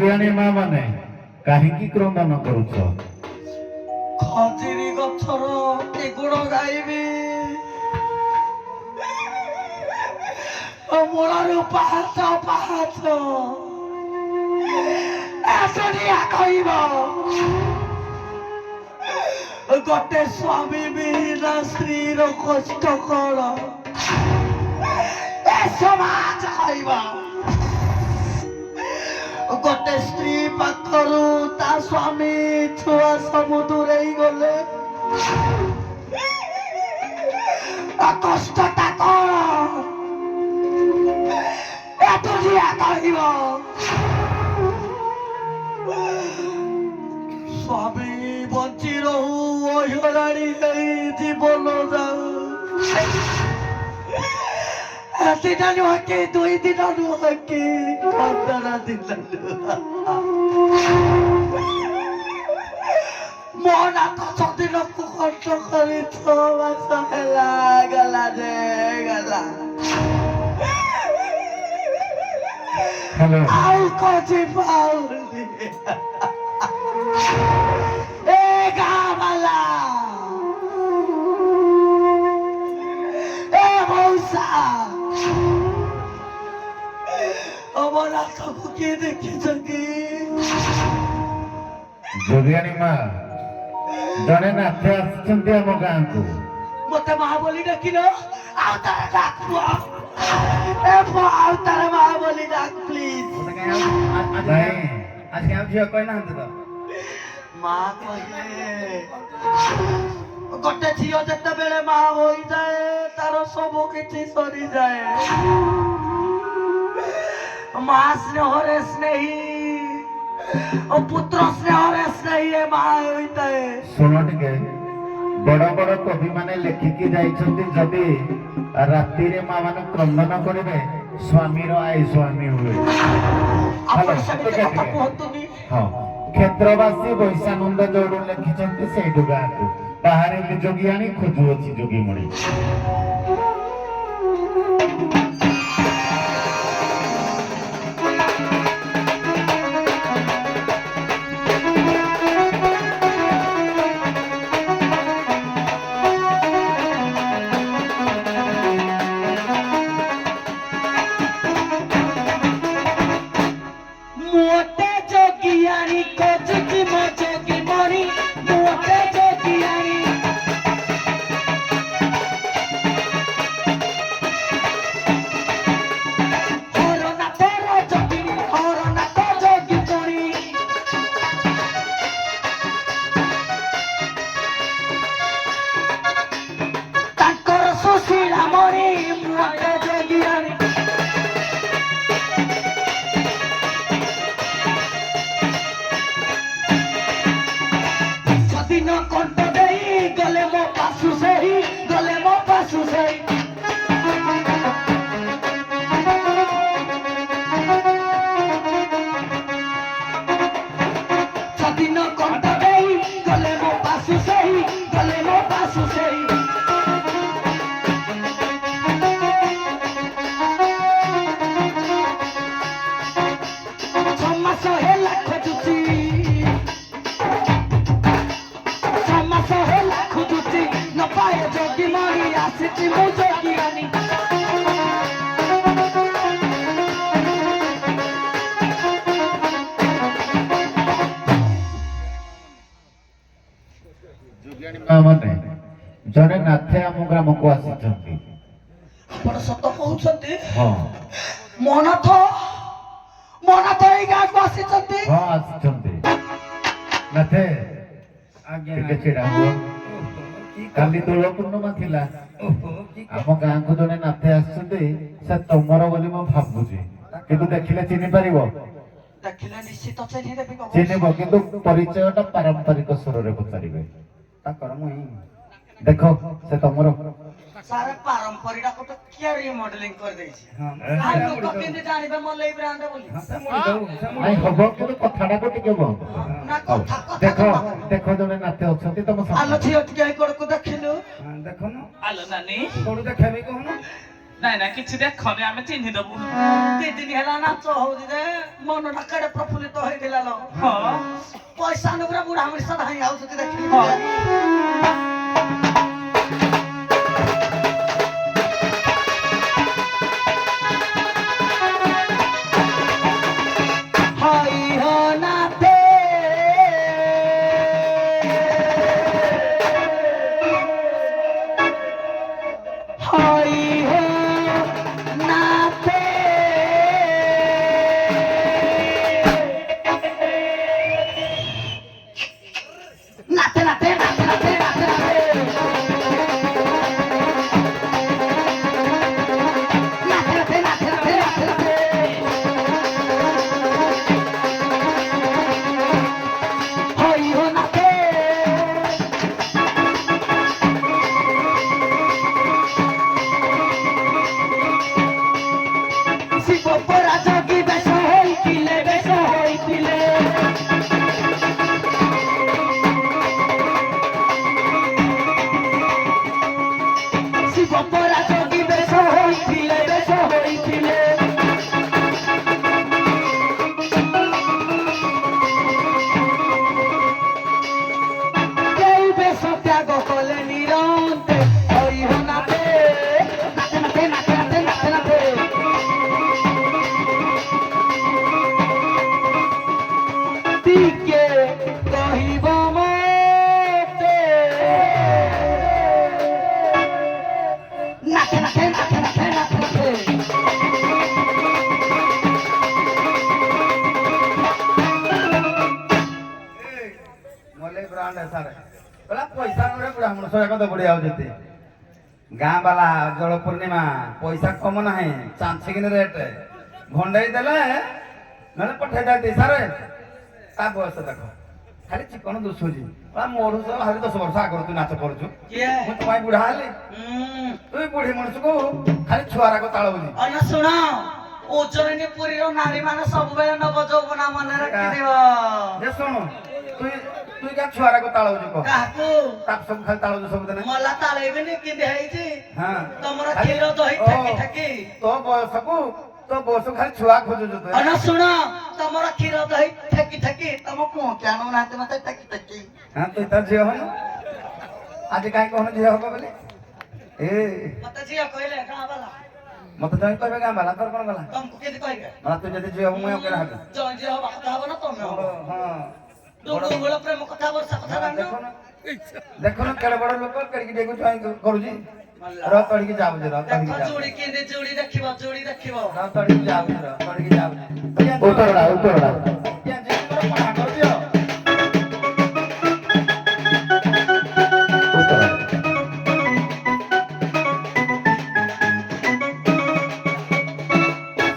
ଯୋଗିଆଣୀ ମା ମାନେ କାହିଁକି କ୍ରନ୍ଦନ କରୁଛ? ଖଜିରି ଗଛର କି ଗୁଣ ଗାଇବି, ମୂଳରୁ ପାହାଚ ପାହାଚ ଏସଡ଼ିଆ କହିବ। ଗୋଟେ ସ୍ୱାମୀ ବିହୀନ ସ୍ତ୍ରୀର କଷ୍ଟ କଣ ଏ ସମାଜ କହିବ। ଗୋଟେ ସ୍ତ୍ରୀ ପାଖରୁ ତା ସ୍ୱାମୀ ଛୁଆ ସବୁ ଦୂରେଇ ଗଲେ କଷ୍ଟଟା କଣ ଏ ଦୁନିଆ କହିବ। ସ୍ୱାମୀ ବଞ୍ଚି ରହୁ ଅହରାଣୀ ହେଇ ଜୀବନ ଯାଉ। ଦିନ ନୁହଁ କି 2 ଦିନ ନୁହଁ କି 15 ଦିନ ନୁହଁ। ମୋ ନାଥ ଛଦିନକୁ କଷ୍ଟ କରି 6 ମାସ ହେଲା ଗଲା ଯେ ଗଲା। ଆଉ ଖୋଜି ପାଉନି ଏ ଗାଁ ବାଲା ଏ ମଉସା ଅମରନାଥକୁ କିଏ ଦେଖିଛ କି? ଯୋଗିଆଣୀ ମା ଜଣେ ନାଥ ଆସିଛନ୍ତି ଆମ ଗାଁକୁ। ମତେ ମା ବୋଲି ଡାକିଲ, ଆଉ ଥରେ ଡାକ ପୁଅ। ଏ ପୁଅ ଆଉ ଥରେ ମା ବୋଲି ଡାକ ପ୍ଲିଜ। ନାଇଁ ଆଜି ଆଉ ଝିଅ କହିନାହାନ୍ତି ତ? ମା କହିଲେ ଗୋଟେ ଝିଅ ଯେତେବେଳେ ମା ହୋଇଯାଏ ତାର ସବୁ କିଛି ସରିଯାଏ। ମା ସ୍ନେହରେ ସ୍ନେହୀ ଓ ପୁତ୍ର ସ୍ନେହରେ ସ୍ନେହୀ ଏ ମା ହୋଇଥାଏ। ଶୁଣ ଟିକେ, ବଡ ବଡ କବି ମାନେ ଲେଖିକି ଯାଇଛନ୍ତି ଯଦି ରାତିରେ ମା ମାନେ କ୍ରନ୍ଦନ କରିବେ ସ୍ୱାମୀର ଆଇ ସ୍ୱାମୀ ହୁଏ। ଆପଣ ସେମିତି କଥା କୁହନ୍ତୁନି। ହଁ, କ୍ଷେତ୍ରବାସୀ ବୈଶାନନ୍ଦ ଯୋଉଠୁ ଲେଖିଛନ୍ତି ସେଇଠୁ ଗାଁକୁ ବାହାରିଲି ଯୋଗିଆଣୀ ଖୋଜୁଅଛି ଯୋଗୀମଣି। मोटे जोगियानी खोजुची मो जोगी मणि मोटे जोगियानी। हरना तेरे जोगिनी हरना ते जोगी मणि। तांकर सुशीला मणि मोटे जोगियानी। छदिन कंठ देई गले मो पासु सेही गले मो पासु सेही। छदिन कंठ देई गले मो पासु सेही गले मो पासु सेही। छमास हेला खोजुची समास हेला खोजुची न पाए जोगी मणि आसिची मु जोगियानी। ଯୋଗିଆଣୀ ମା ମାନେ ଜଣେ ନାଥେ ଆମ ଗ୍ରାମକୁ ଆସିଛନ୍ତି। ଆପଣ ସତ କହୁଛନ୍ତି? ହଁ ମନାଥ ଏଇ ଗାଁକୁ ଆସିଛନ୍ତି? ହଁ ଆସିଛନ୍ତି। ନାଥେ ଟିକେ ଛିଡା ହୁଅ। କାଲି ଦୋଳ ପୂର୍ଣ୍ଣିମା ଥିଲା। ଆମ ଗାଁକୁ ଜଣେ ନାଥେ ଆସିଛନ୍ତି, ସେ ତମର ବୋଲି ମୁଁ ଭାବୁଛି, କିନ୍ତୁ ଦେଖିଲେ ଚିହ୍ନି ପାରିବ? ଦେଖିଲେ ନିଶ୍ଚିତ ଚିହ୍ନି ଦେବି। ଚିହ୍ନିବ, କିନ୍ତୁ ପରିଚୟଟା ପାରମ୍ପରିକ ସ୍ୱରରେ ପଚାରିବେ। ତାଙ୍କର ମୁଇଁ ଦେଖ ସେ ତମର। ସାର୍ ପାରମ୍ପରିକ ତ କିଏ ରିମଡେଲିଂ କରିଦେଇଛି। ହଁ ଆଉ ଲୋକ କେମିତି ଜାଣିବେ ମଲେଇ ବ୍ରାଣ୍ଡ ବୋଲି? ନାଇଁ ହବ, କିନ୍ତୁ କଥାଟାକୁ ଟିକେ ବନ୍ଦ। ନା କଥା ଦେଖ କଥା ଦେଖ ଜଣେ ନାଥେ ଅଛନ୍ତି ତମ ଆଲୋ ସାମ୍ନାରେ। ଝିଅ ଟିକେ ଏଇ କଡ଼କୁ ଦେଖିଲୁ। ଦେଖୁନ ଆଲୋ ନାନୀ କୋଉଠୁ ଦେଖେବି କହୁନ? ନାଇଁ ନାଇଁ କିଛି ଦେଖନି, ଆମେ ଚିହ୍ନି ଦବୁ। 2 ଦିନ ହେଲା ନାଚ ହଉଛି ଯେ ମନଟା କେଡ଼େ ପ୍ରଫୁଲ୍ଲିତ ହେଇଥିଲା ଲୋ ହଁ ପଇସା ନୁଗୁରା ବୁଢ଼ା ମଣିଷ ଧାଇଁ ଆଉଛନ୍ତି ଦେଖିଲି ହଁ। হাই হো নাথে হাই হো নাথে নাথে নাথে নাথে নাথে নাথে নাথে নাথে নাথে নাথে নাথে নাথে হাই হো নাথে শিব পরা যোগী বেশ হইছিলে বেশ হইছিলে শিব পরা যোগী বেশ হইছিলে বেশ হইছিলে কেউ বেশ ত্যাগ কলে নিরন্তে হই হো নাথে নাথে নাথে নাথে নাথে নাথে নাথে ଟିକେ କହିବ ମୋତେ ନାଚେ ନାଚେ ନାଚେ ନାଚେ ନାଚେ ନାଚେ ମଲେ ବ୍ରାଣ୍ଡ ସାରେ ବୋଲା ପଇସା ନୁହେଁ ବୁଢ଼ା ମଣିଷ ଏକ ତ ବୁଢ଼ୀ ଆଉଛନ୍ତି ଗାଁ ବାଲା ଜଳ ପୂର୍ଣ୍ଣିମା ପଇସା କମ ନାହିଁ ଚାଞ୍ଚିକିନି ରେଟ୍ ଭଣ୍ଡେଇ ଦେଲେ ନହେଲେ ପଠେଇ ଦିଅନ୍ତି ସାରେ ତା ବୟସ ଦେଖ ଖାଲି ଚିକଣ ଦୁଶୁଛି ମୋଠୁ ତ ଭାରି 10 ବର୍ଷ ଆଗରୁ ତୁ ନାଚ କରୁଛୁ କିଏ ମୁଁ ତ ପାଇଁ ବୁଢ଼ା ହେଲି ତୁ ବୁଢ଼ୀ ମଣିଷକୁ ଖାଲି ଛୁଆରାକ ତାଳଉନି ଅନ ଶୁଣ ଉଜ୍ଜୟିନୀ ପୁରୀର ନାରୀମାନେ ସବୁବେଳେ ନବ ଯୌବନା ମନେ ରଖିଥିବ ଯେ ଶୁଣୁ ତୁଇ ତୁଇ କା ଛୁଆରାକ ତାଳଉଛୁ କହ କାହାକୁ ତାକୁ ସବୁ ଖାଲି ତାଳଉଛୁ ସବୁଦିନ ମଲା ତାଳେଇବେନି କେମିତି ହେଇଛି ହଁ ତମର କ୍ଷୀର ଦହି ଠେକି ଠେକି ତୋ ବୟସକୁ ଖାଲି ଛୁଆ ଖୋଜୁଛୁ ତୁ ଅନ ଶୁଣ ତମର କ୍ଷୀର ଦହି ଠେକି ଠେକି ତମ ପୁଅ ଆଣୁନାହାନ୍ତି ମତେ ଠେକି ଠେକି ହଁ ତୁଇ ତ ଝିଅ ହନୁ ଆଜି କାହିଁ କହୁନୁ ଝିଅ ହବ ବୋଲି ଏ ମତେ ଝିଅ କହିଲେ ଗାଁ ବାଲା ମତେ ଜଣେ କହିବେ ଗାଁ ବାଲା ତୋର କଣ ଗଲା ତମକୁ କେମିତି କହିବେ ମାନେ ତୁ ଯଦି ଝିଅ ହବୁ ମୁଁ କେନା ହେବି ଜୟ ଝିଅ ହବା କଥା ହବ ନା ତମେ ହବ ହଁ ଡୁଙ୍ଗୁ ଗୁଳ ପ୍ରେମ କଥା ବର୍ଷା କଥା ଜାଣିନ ଦେଖୁନୁ କେଡ଼େ ବଡ଼ ଲୋକ କେଡ଼ିକି ଡେକୁ କରୁଛି ର ତଡ଼ିକି ଯାଉଛି ର ତଡ଼ିକି ଦେଖ ଯାଉଛି ଚୁଡ଼ି କେମିତି ଚୁଡ଼ି ଦେଖିବ ଚୁଡ଼ି ଦେଖିବ ର ତଡ଼ିକି ଯାଉଛି ର ତଡ଼ିକି ଯାଉଛି ଉତ୍ତରଡ଼ା ଉତ୍ତରଡ଼ା ପଣା କରୁଛି ଉତ୍ତରଡ଼ା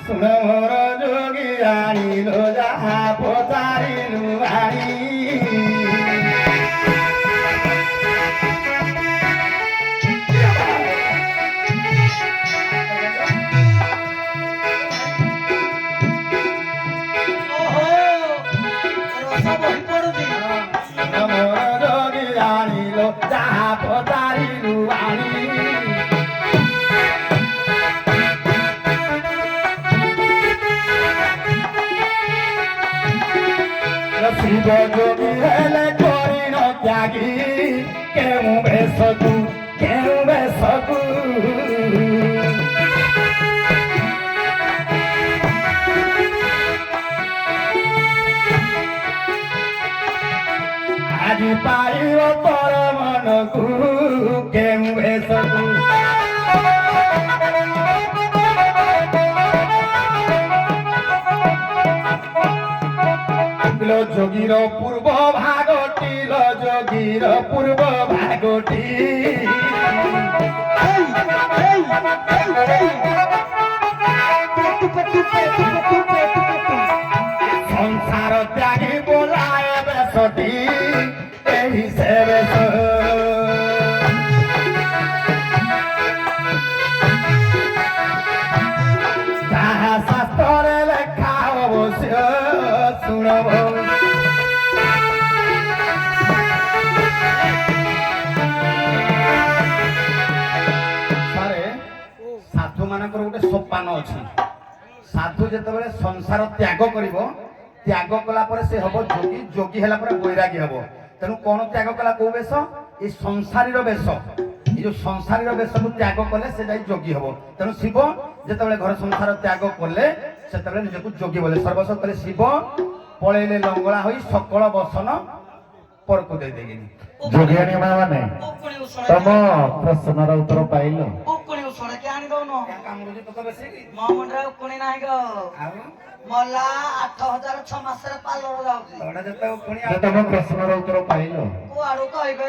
ଶୁଣ ମୋର ଯୋଗୀ ଆଣିଲ ଯାହା ପଚାରିଲୁ ଆଣି ଓହୋ ରସ ବହି ପଡୁଛି ମୋର ଯୋଗୀ ଆଣିଲ ଯାହା ପଚାରିଲୁ ଆଣି ଶିବ ଯୋଗୀ ହେଲେ କରିଣ ତ୍ୟାଗୀ କେଉଁ ବେଶକୁ ଆଜି ପାଇବ ତୋର ମନକୁ କେଉଁ ବେଶକୁ যোগীর পূর্ব ভাগটি যোগীর পূর্ব ভাগটি সংসার ত্যাগী বোলায় বেশটি এই সে বেশ যাহা শাস্ত্রে লেখা অবশ্য শুনব ସାରେ ସାଧୁ ମାନଙ୍କର ଗୋଟେ ସୋପାନ ଅଛି ସାଧୁ ଯେତେବେଳେ ସଂସାର ତ୍ୟାଗ କରିବ, ତ୍ୟାଗ କଲା ପରେ ସେ ହବ ଯୋଗୀ, ଯୋଗୀ ହେଲା ପରେ ବୈରାଗୀ ହବ। ତେଣୁ କଣ ତ୍ୟାଗ କଲା? କୋଉ ବେଶ? ଏଇ ସଂସାରୀର ବେଶ। ଏଇ ଯୋଉ ସଂସାରୀର ବେଶକୁ ତ୍ୟାଗ କଲେ ସେ ଯାଇ ଯୋଗୀ ହବ। ତେଣୁ ଶିବ ଯେତେବେଳେ ଘର ସଂସାର ତ୍ୟାଗ କଲେ ସେତେବେଳେ ନିଜକୁ ଯୋଗୀ ବୋଲେ। ସର୍ବସ୍ୱ କଲେ ଶିବ ପଳେଇଲେ ଲଙ୍ଗଳା ହୋଇ ସକଳ ବସନ ପରକୁ ଦେଇଦେଇକିନି। ଯୋଗିଆଣୀ ମା ମାନେ ଉକୁଣି ଉଷୁଣା ତମ ପ୍ରଶ୍ନର ଉତ୍ତର ପାଇଲ। ଉକୁଣି ଉଷୁଣା କି ଆଣି ଦଉନ କାମୁଡୁଛି ତୋତେ ବେଶୀ କି? ମୋ ମୁଣ୍ଡରେ ଉକୁଣି ନାହିଁ ଗୋ ଆଉ ମଲା 8,000 6 ମାସରେ ପାଲର ଯାଉଛି ତୋଡ଼ା ଯେତେ ପୁଣି ଯେ ତମ ପ୍ରଶ୍ନର ଉତ୍ତର ପାଇଲ। କୁଆଡୁ କହିବେ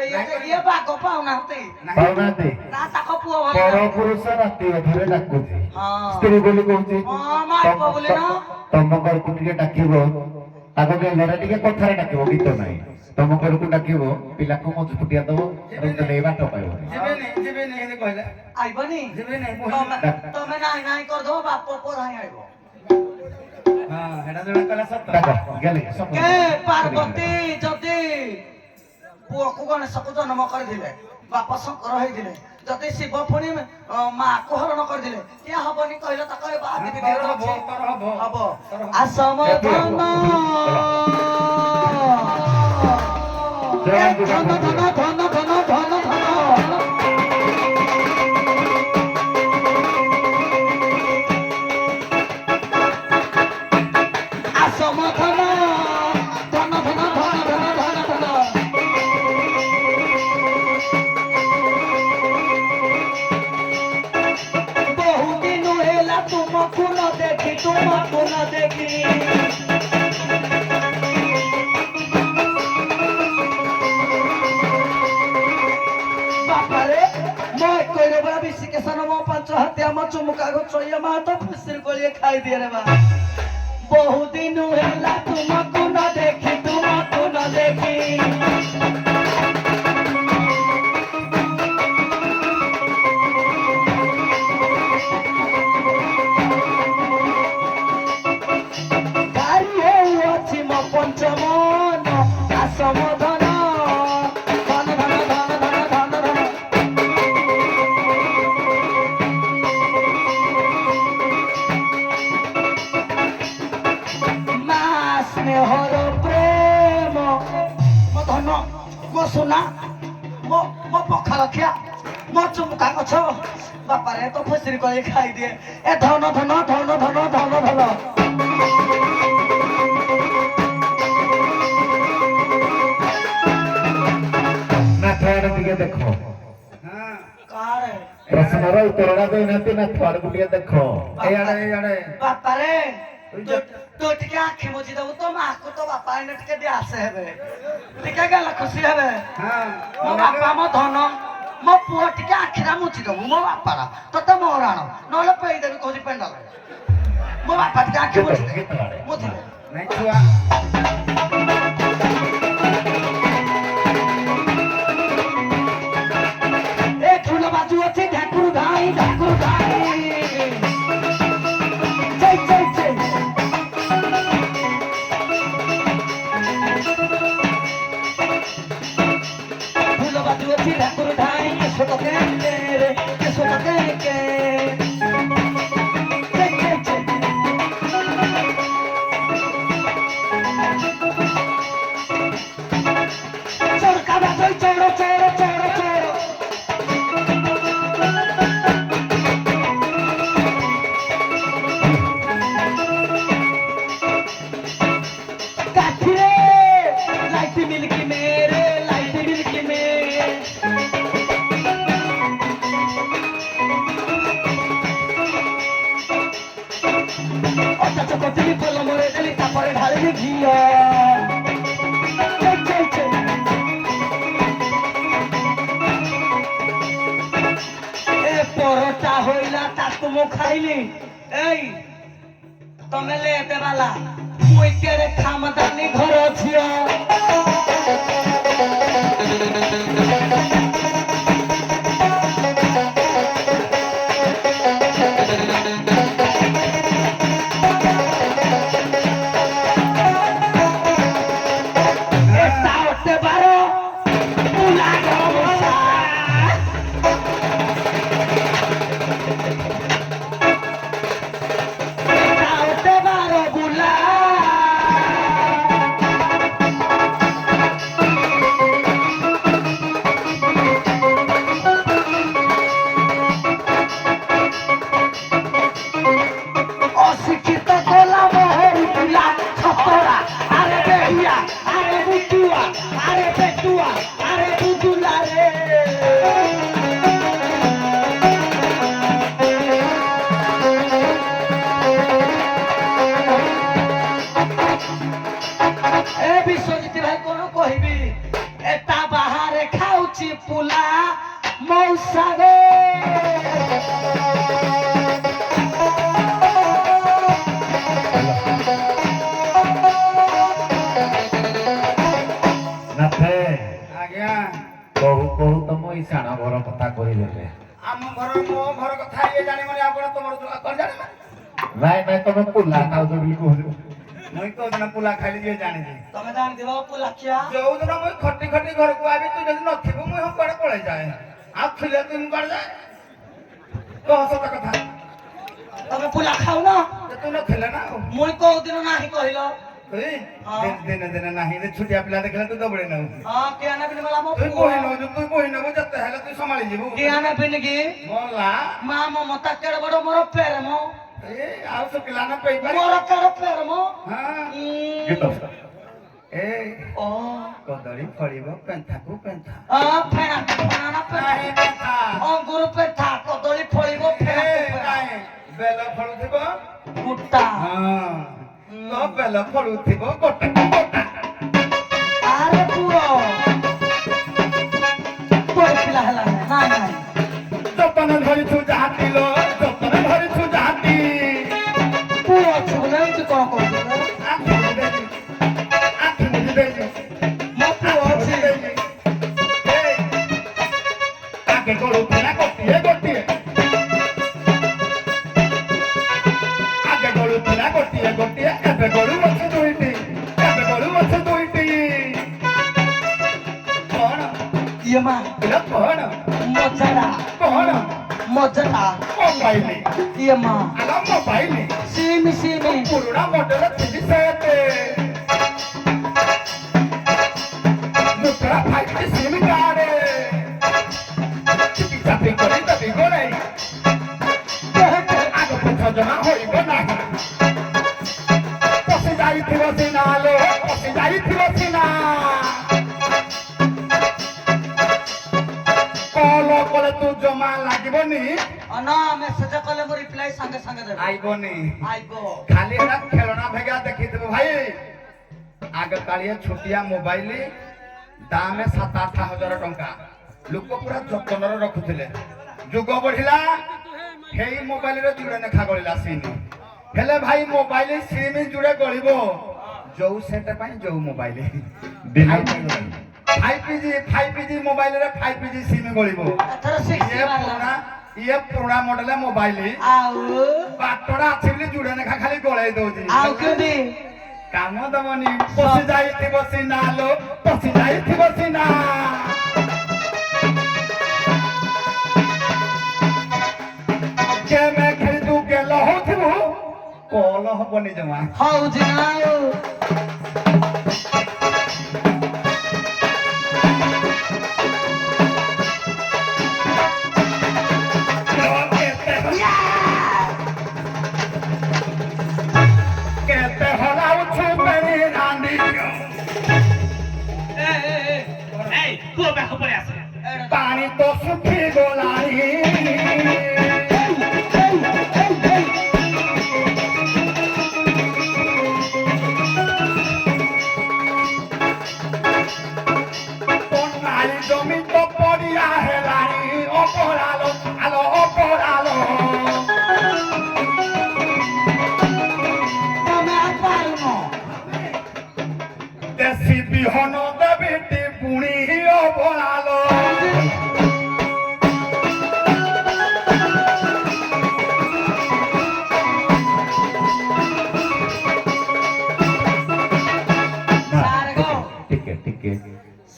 ଇଏ ବାଗ ପାଉନାହାନ୍ତି ପାଉନାହାନ୍ତି। ନା ତାଙ୍କ ପୁଅ ଭଲ ପର ନାହିଁ। ପୁରୁଷ ରାତି ଅଧରେ ଡାକୁଛି, ହଁ। ସ୍ତ୍ରୀ ବୋଲି କହୁଛି। ହଁ, ମାଇପ ବୋଲି ନା। ତମ ଘରକୁ ଟିକେ ଡାକିବ, ଆଗ ଘରେ ଟିକେ କଥାରେ ଡାକିବ, ଗୀତ ନାହିଁ। ତମ ଘରକୁ ଡାକିବ, ପିଲାକୁ ମଜବୁତିଆ ଦବ, ନେଇ ବାଟ ପାଇବ। ଯିବେନି ଏମିତି କହିଲେ ଆଇବନି ଯିବେନି। ତମେ ନାହିଁ ନାହିଁ କରିଦବ ବାପ ପୁଅ ନାହିଁ ଆଇବ ହଁ ହେଟା ଜଣେ କହିଲା ସତ। ଡାକ ଗେଲେ କେ ପାର୍ବତୀ ଯଦି ପୁଅକୁ ଗଣେଶକୁ ଜନ୍ମ କରିଥିଲେ, ବାପ ଶଙ୍କର ହେଇଥିଲେ, ଯଦି ଶିବ ପୁଣି ମାକୁ ହରଣ କରିଥିଲେ, କିଏ ହବନି କହିଲ? ତାଙ୍କ ଆଦି ବିଧି ତୋର ଅଛି। ହବ ହବ ଆସମ ଧନ ଧନ ଧନ ଧନ ଧନ ଧନ ଧନ ଆସମ ଧନ ଧନ ଧନ ଧନ ଧନ ଧନ ଧନ ବହୁ ଦିନ ହେଲା ତୁମକୁ ନ ଦେଖି, ତୁମକୁ ନ ଦେଖି ବାପାରେ ମୋ କହିଲେ ବड़ा ବିଶିକେଶନ ମୋ 5 ହାତିଆ ମୋ ଚୁମୁକା ଗଛ ଇଏ ମା ତ ଖୁସିରେ କୋଳିଏ ଖାଇଦିଏ ରେ ବା। ବହୁ ଦିନ ହେଲା ତୁମକୁ ନ ଦେଖି, ତୁମକୁ ନ ଦେଖି ଗାଡ଼ି ହେଉଅଛି ମୋ ପଞ୍ଚମନ ଆସମ ଧନ ଧନ ଧନ ଧନ ଧନ ଧନ ଧନ ମା ସ୍ନେହର ପ୍ରେମ ମୋ ଧନ ମୋ ସୁନା ମୋ ମୋ ପଖାଳ ଖିଆ ମୋ ଚୁମୁକା ଗଛ ବାପାରେ ତ ଖୁସିରେ କରି ଖାଇଦିଏ ଏ ଧନ ଧନ ଧନ ଧନ ଧନ ଧନ ନାଥ ଆଡେ ଟିକେ ଦେଖ। କାରେ ପ୍ରଶ୍ନର ଉତ୍ତରଟା ଦେଇନାହାନ୍ତି, ନାଥ ଆଡକୁ ଟିକେ ଦେଖ। ଏଇଆଡେ ବାପାରେ ତୁ ଟିକେ ଆଖି ମୁଜି ଦବୁ ତ ମାକୁ ତ ବାପା ଏଇନେ ଟିକେ ଦିଆସେ ହେବେ, ଟିକେ ଗେଲ ଖୁସି ହେବେ। ମୋ ବାପା ମୋ ଧନ ମୋ ପୁଅ ଟିକେ ଆଖିଟା ମୁଜି ଦବୁ ମୋ ବାପାର, ତତେ ମୋ ରାଣ ନହେଲେ ପେଇଦେବି କହୁଛି ପେଣ୍ଡାଲ। ମୋ ବାପା ଟିକେ ଆଖି ମୁଜି ଦେ ମୁଜି ଦେ ନାଇଁ ଛୁଆ ଏ ଠୁଲ ବାଜୁ ଅଛି ଢାକୁରୁ ଧାଇ ଢାକୁରୁ ଧାଇ ଚೈ ଚೈ ଚೈ ଠୁଲ ବାଜୁ ଅଛି ଢାକୁରୁ ଧାଇ କେଶୋ ତ କେଁକେ ରେ କେଶୋ ତ କେଁକେ ଚೈ ଚೈ ଚೈ ଚଡ଼କା ବାଜଇ ଚଡ଼ ଚଡ଼ ଚଡ଼ ଚଡ଼ काठिरे लाइट मिलकी मेरे लाइट मिलकी मेरे ओटा चकोटी फल मोरे देली तापरे ढाली घिया चल चल चल ए परोटा होइला ताकू मो खाइली एई तमे ले देवाला मुई केरे खामदानी घर छिया एता ओते बारो पुला गमसा एता তোরা আরে বেহিয়া আরে বুটুয়া আরে পেটুয়া আরে বুদুলা রে এ বিশ্বজিৎ ভাই কোন কহিবি এটা বাহারে খাউছি পুলা মৌসারে ନାଥେ ଆଜ୍ଞା କହୁ କହୁ ତମ ଏଇ ସାଣ ଘର କଥା କହିଦେଲେ ଆମ ଘର ମୋ ଘର କଥା ଇଏ ଜାଣିବନି ଆପଣ ତମର କଣ ଜାଣିବେ ନାଇଁ ନାଇଁ ତମେ ପୁଲା ଖାଉଛ ବୋଲି କହୁଛ ମୁଇଁ କୋଉଦିନ ପୁଲା ଖାଇଲି ଯିଏ ଜାଣିଛି ତମେ ଜାଣିଥିବ ପୁଲା ଖିଆ ଯୋଉଦିନ ମୁଇଁ ଖଟି ଖଟି ଘରକୁ ଆବି ତୁ ଯଦି ନଥିବୁ ମୁଇଁ ହଁ କୁଆଡେ ପଳେଇ ଯାଏ ଆଉ ଥିଲେ ତୁ କୁଆଡେ ଯାଏ କହ ସତ କଥା ତମେ ପୁଲା ଖାଉନ ଯେ ତୁ ନଥିଲେ ନା ଆଉ ମୁଇଁ କୋଉଦିନ ନାହିଁ କହିଲ তুই হ্যাঁ। দিনে দিনে নাহি যে ছুটিয়া পিলা দেখলে তুই দবড়ে নাও ହଁ କିଏ ନେବିନି ବୋଲା ମୋ তুই ପୁଅ বহি নও তুই বহি নব যেতে হেলে তুই সম্ভাଳି ଯିବୁ କିଏ ନେବିନି କି মলা ମା ମମତା କେଡେ ବଡ ମୋର ପ୍ରେମ ଏ ଆଉ ସେ ପିଲା ନା ପେଇ ପାରି ମୋର କେଡେ ପ୍ରେମ ହଁ ଗୀତ ଏ ଓ କଦଳୀ ଫଳିବ ପେନ୍ଥାକୁ ପେନ୍ଥା ଫେଣା ଫେଣା ନା ଫେଣା ନାହିଁ ପେନ୍ଥା ଅଙ୍ଗୁର ପେଠା କଦଳୀ ଫଳିବ ଏ ଫେଣା ନାହିଁ ବେଲ ଫଳୁଥିବ କୁଟା ହଁ ତ ବେଲ ଫଳୁଥିବ ଗୋଟାକୁ ଗୋଟା ଆରେ ପୁଅ ତୋର ପିଲା ହେଲା ନାଇଁ ନାଇଁ ଯତନ ଧରିଛୁ ଯାହାତି ଲୋ ଯତନ ଧରିଛୁ ଯାହାତି ପୁଅ ଅଛି ବୋଲେ ଏମିତି କଣ କହୁଛୁ ଆଖି ବୁଝିଦେବି ଆଖି ବୁଝିଦେବି ମୋ ପୁଅ ଅଛି ଆଗେ ଗଳୁଥିଲା ଗୋଟିଏ ଗୋଟିଏ ଆଗେ ଗଳୁଥିଲା ଗୋଟିଏ ଗୋଟିଏ ଏବେ ଗଳୁ ଅଛି ଦୁଇଟି ଏବେ ଗଳୁ ଅଛି ଦୁଇଟି କଣ ଇଏ ମା ପିଲା କଣ ମଜାଟା କଣ ମଜାଟା ମୋବାଇଲ ଇଏ ମା ଆଲା ମୋବାଇଲ ସିମି ସିମି ପୁରୁଣା ମଡେଲ ଥିବି ସେତେ ନୂତନ ଫାଇଭ ସିମ୍ କାର୍ଡ ଚାପି କରି ଦେବି ଗୋଳେଇ ଆଗ ପଛ ଜମା ହୋଇବ ନାହିଁ ପଶି ଯାଇଥିବ ସିନା ଲୋ ପଶି ଯାଇଥିବ ସିନା କଲ କଲେ ତୁ ଜମା ଲାଗିବନି ନା ମେସେଜ କଲେ ମୁଁ ରିପ୍ଲାଇ ସାଙ୍ଗେ ସାଙ୍ଗେ ଦେବି ଆଇବନି ଆଇବ ଖାଲି ଏଟା ଖେଳଣା ଭେଗା ଦେଖିଥିବୁ ଭାଇ ଆଗ କାଳିଆ ଛୋଟିଆ ମୋବାଇଲ ଦାମେ 7-8 ହଜାର ଟଙ୍କା ଲୋକ ପୁରା ଯତ୍ନରେ ରଖୁଥିଲେ ଯୁଗ ବଢିଲା ହେଇ ମୋବାଇଲରେ ଜୁଡେ ଲେଖା ଗଳିଲା ସିମ୍ ହେଲେ ଭାଇ ମୋବାଇଲ ସିମ୍ ଜୁଡେ ଗଳିବ ଯୋଉ ସେଟ ପାଇଁ ଯୋଉ ମୋବାଇଲ 5G ମୋବାଇଲରେ 5G ସିମ୍ ଗଳିବ ଏଥର 6 ଇଏ ପୁରୁଣା ମଡେଲ ମୋବାଇଲ ଆଉ ବାଟଟା ଅଛି ବୋଲି ଜୁଡେ ଲେଖା ଖାଲି ଗଳେଇ ଦଉଛି ଆଉ କେମିତି କାମ ଦବନି ପଶି ଯାଇଥିବ ସିନା ଲୋ ପଶି ଯାଇଥିବ ସିନା କେମେ ଖେଳି ତୁ ଗେଲ ହଉଥିବୁ କଲ ହବନି ଜମା ହଉଛି ନା ଆଉ କେତେ ହଲାଉଛୁ ମେରି ରାଣ୍ଡି এই পুଅ ପାଖ ପଳେଇ ଆସେ ପାଣି ତ ଶୁଖି ଗଲାଣି ନାରୀ ଜମି ତ ପଡ଼ିଆ ହେଲାଣି ଅପରାଲୋ ଆଲୋ ଅପରାଲୋ ତମେ ଆଉ ପାରୁନ ଦେଶୀ ବିହନ ଦେବିଟି ପୁଣି ଅପରାଲୋ ସାର୍ ଗୋ ଟିକେ ଟିକେ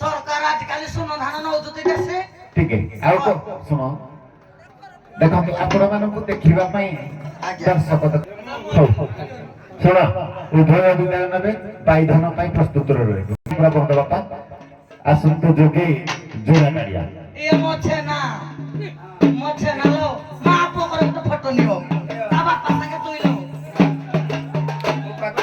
ସରକାର ଆଜିକାଲି ସୁନ ଧାନ ନଉଛନ୍ତି ବେଶୀ ଟିକେ ଆଉ ଶୁଣ ଦେଖନ୍ତୁ ଆପଣ ମାନଙ୍କୁ ଦେଖିବା ପାଇଁ ଦର୍ଶକ ହଉ ଶୁଣ ଉଭୟ ବିଦାୟ ନେବେ ବାଇଧନ ପାଇଁ ପ୍ରସ୍ତୁତରେ ରହିବେ ପୁରା ବନ୍ଦ ବାପା ଆସନ୍ତୁ ଯୋଗୀ ଜୋଡ଼ା କାଳିଆ ଇଏ ମଛେ ନା ଲୋ ମା ପୁଅ করে ଗୋଟେ ଫଟୋ ନିଅ ତା ବାପା ସାଙ୍ଗେ ତୁଇ लो ପାଖ